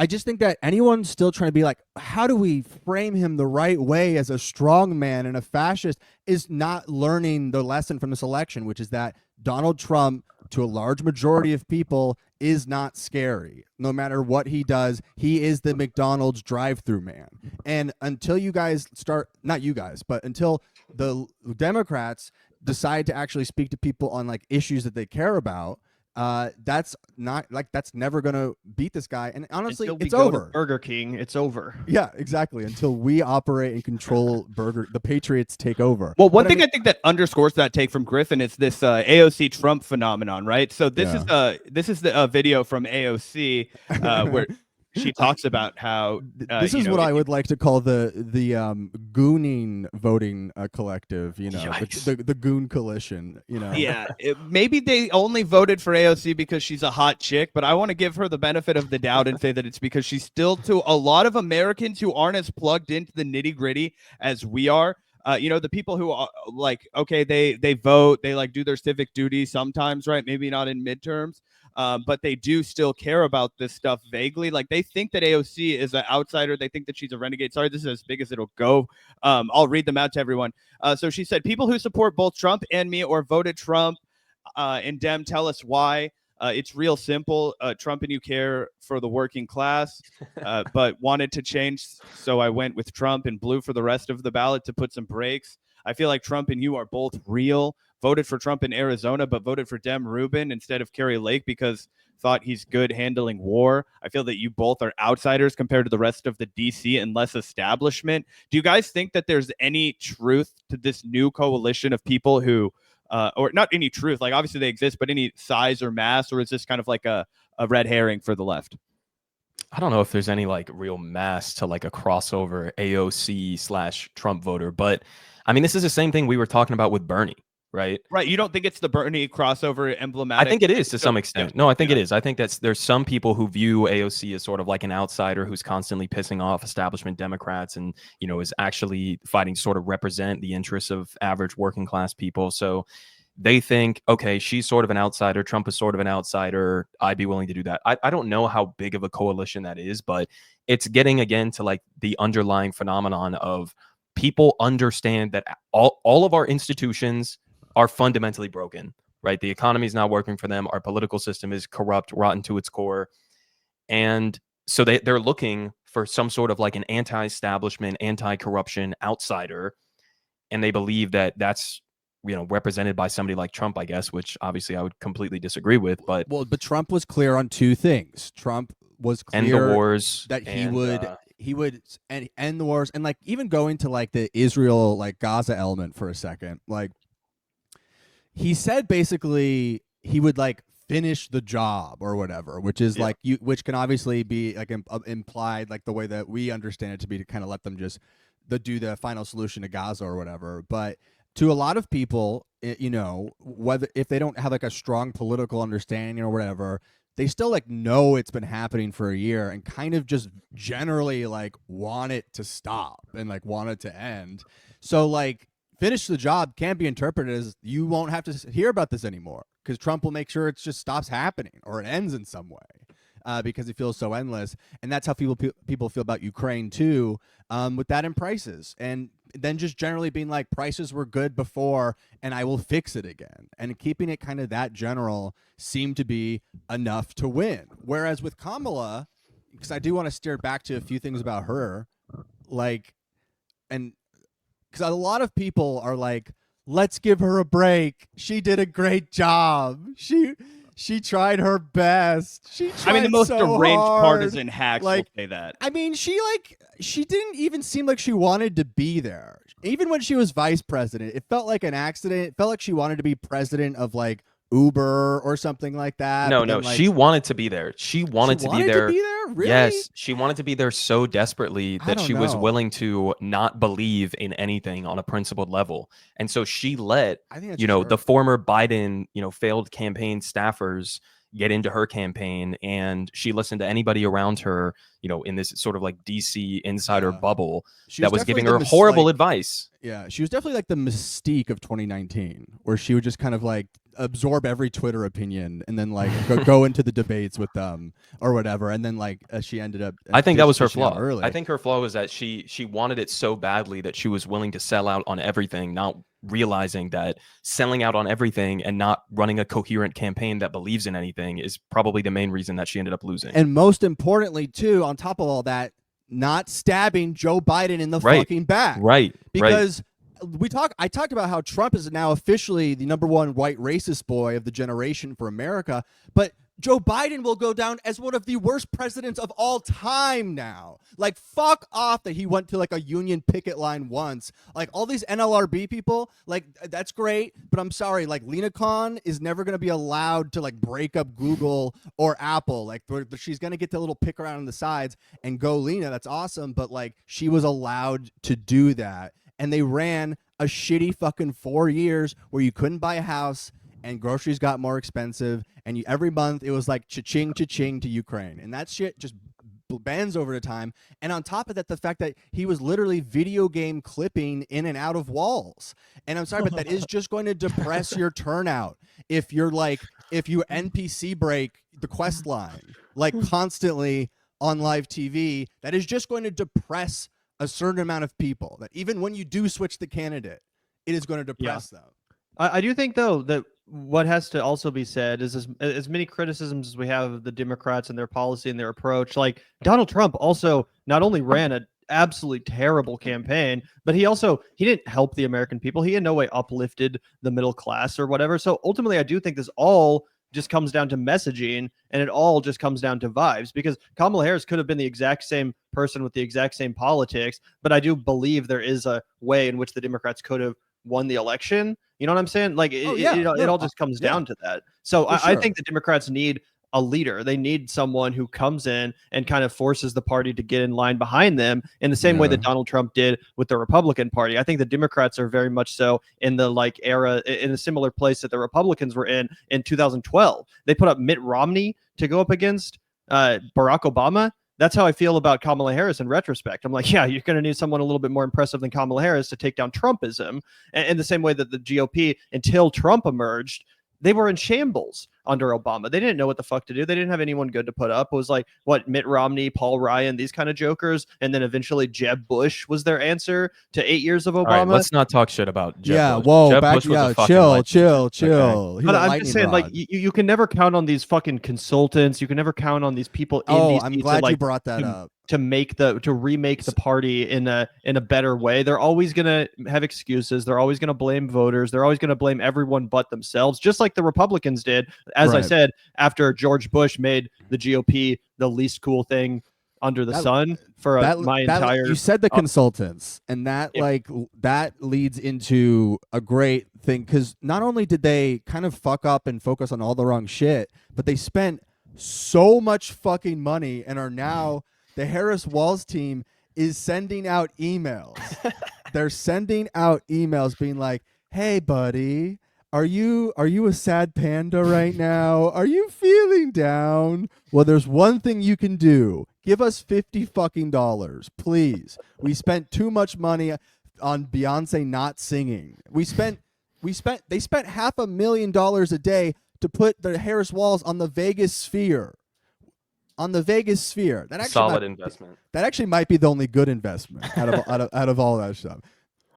I just think that anyone still trying to be like, how do we frame him the right way as a strong man and a fascist is not learning the lesson from this election, which is that Donald Trump, to a large majority of people, is not scary. No matter what he does, he is the McDonald's drive-through man. And until you guys start, not you guys, but until the Democrats decide to actually speak to people on like issues that they care about, that's never gonna beat this guy. And honestly, it's over. Burger King, it's over. Yeah, exactly. Until we operate and control the Patriots take over. Well, one thing I think that underscores that take from Griffin is this AOC Trump phenomenon, right? So this is the video from AOC where she talks about how this is what I would like to call the gooning voting collective, the goon coalition, Yeah, maybe they only voted for AOC because she's a hot chick, but I want to give her the benefit of the doubt and say that it's because she's still, to a lot of Americans who aren't as plugged into the nitty gritty as we are. The people who are like, okay, they vote, they like do their civic duty sometimes, right? Maybe not in midterms. But they do still care about this stuff vaguely. Like they think that AOC is an outsider. They think that she's a renegade. Sorry, this is as big as it'll go. I'll read them out to everyone. So she said, people who support both Trump and me or voted Trump and Dem, tell us why. It's real simple. Trump and you care for the working class, but wanted to change. So I went with Trump and blue for the rest of the ballot to put some brakes. I feel like Trump and you are both real. Voted for Trump in Arizona, but voted for Dem Rubin instead of Kerry Lake because thought he's good handling war. I feel that you both are outsiders compared to the rest of the DC and less establishment. Do you guys think that there's any truth to this new coalition of people who, or not any truth, like obviously they exist, but any size or mass, or is this kind of like a red herring for the left? I don't know if there's any like real mass to like a crossover AOC/Trump voter, but I mean, this is the same thing we were talking about with Bernie. Right. You don't think it's the Bernie crossover emblematic? I think it is to some extent. No, I think it is. I think there's some people who view AOC as sort of like an outsider who's constantly pissing off establishment Democrats and, is actually fighting to sort of represent the interests of average working class people. So they think, okay, she's sort of an outsider. Trump is sort of an outsider. I'd be willing to do that. I don't know how big of a coalition that is, but it's getting again to like the underlying phenomenon of people understand that all of our institutions are fundamentally broken, right? The economy is not working for them. Our political system is corrupt, rotten to its core. And so they're looking for some sort of like an anti-establishment, anti-corruption outsider. And they believe that that's, represented by somebody like Trump, I guess, which obviously I would completely disagree with. But Trump was clear on two things. Trump was clear end the wars that he would end the wars, and like even going to like the Israel, like Gaza element for a second, like, he said basically he would like finish the job or whatever, which is like which can obviously be like implied like the way that we understand it to be, to kind of let them just do the final solution to Gaza or whatever. But to a lot of people, whether if they don't have like a strong political understanding or whatever, they still like know it's been happening for a year and kind of just generally like want it to stop and like want it to end. So like, finish the job can't be interpreted as you won't have to hear about this anymore, because Trump will make sure it just stops happening or it ends in some way, because it feels so endless. And that's how people feel about Ukraine too, with that and prices. And then just generally being like, prices were good before and I will fix it again. And keeping it kind of that general seemed to be enough to win. Whereas with Kamala, because I do want to steer back to a few things about her, like, and because a lot of people are like, let's give her a break. She did a great job. She tried her best. The most deranged partisan hacks will say that. I mean, she didn't even seem like she wanted to be there. Even when she was vice president, it felt like an accident. It felt like she wanted to be president of like Uber or something like that. No, she wanted to be there. She wanted to be there. Really? Yes, she wanted to be there so desperately that she was willing to not believe in anything on a principled level. And so she let, the former Biden, failed campaign staffers get into her campaign, and she listened to anybody around her, in this sort of like DC insider bubble that was giving her horrible advice. Yeah, she was definitely like the mystique of 2019, where she would just kind of like absorb every Twitter opinion and then like go into the debates with them or whatever. And then like she ended up. I think that was her dishing out flaw. early. I think her flaw was that she wanted it so badly that she was willing to sell out on everything, not realizing that selling out on everything and not running a coherent campaign that believes in anything is probably the main reason that she ended up losing. And most importantly, too, on top of all that, not stabbing Joe Biden in the Right. fucking back. Right. Because I talked about how Trump is now officially the #1 white racist boy of the generation for America, but Joe Biden will go down as one of the worst presidents of all time now. Like, fuck off that he went to like a union picket line once. Like, all these NLRB people, like, that's great, but I'm sorry, like, Lena Khan is never going to be allowed to like break up Google or Apple. Like, she's going to get to a little pick around on the sides and go Lena. That's awesome, but like, she was allowed to do that. And they ran a shitty fucking 4 years where you couldn't buy a house and groceries got more expensive, and every month it was like cha-ching, cha-ching to Ukraine. And that shit just bends over the time. And on top of that, the fact that he was literally video game clipping in and out of walls. And I'm sorry, but that is just going to depress your turnout. If you NPC break the quest line, like constantly on live TV, that is just going to depress a certain amount of people. That even when you do switch the candidate, it is going to depress them. I do think, though, that what has to also be said is as many criticisms as we have of the Democrats and their policy and their approach, like Donald Trump also not only ran an absolutely terrible campaign, but he didn't help the American people. He in no way uplifted the middle class or whatever. So ultimately, I do think this all just comes down to messaging, and it all just comes down to vibes, because Kamala Harris could have been the exact same person with the exact same politics, but I do believe there is a way in which the Democrats could have won the election. You know what I'm saying? Like, it all just comes down to that. So I think the Democrats need a leader. They need someone who comes in and kind of forces the party to get in line behind them in the same way that Donald Trump did with the Republican Party. I think the Democrats are very much so in the like era, in a similar place that the Republicans were in 2012. They put up Mitt Romney to go up against Barack Obama. That's how I feel about Kamala Harris in retrospect. I'm like, yeah, you're going to need someone a little bit more impressive than Kamala Harris to take down Trumpism. And in the same way that the GOP, until Trump emerged, they were in shambles under Obama. They didn't know what the fuck to do. They didn't have anyone good to put up. It was like, Mitt Romney, Paul Ryan, these kind of jokers. And then eventually Jeb Bush was their answer to 8 years of Obama. All right, let's not talk shit about Jeb Bush. Whoa, Jeb Bush was a fucking legend. chill. Okay. But I'm just saying, like, you can never count on these fucking consultants. You can never count on these people in DC I'm glad to, you brought that up. To remake the party in a better way. They're always gonna have excuses. They're always gonna blame voters. They're always gonna blame everyone but themselves, just like the Republicans did. As I said, after George Bush made the GOP the least cool thing under the sun for entire. You said the consultants, and that that leads into a great thing, because not only did they kind of fuck up and focus on all the wrong shit, but they spent so much fucking money and are now. The Harris Walls team is sending out emails. They're sending out emails being like, "Hey, buddy, are you a sad panda right now? Are you feeling down? Well, there's one thing you can do. Give us $50 fucking dollars, please. We spent too much money on Beyonce not singing. They spent $500,000 a day to put the Harris Walls on the Vegas Sphere." On the Vegas Sphere. That actually Solid investment. That actually might be the only good investment out of all that stuff.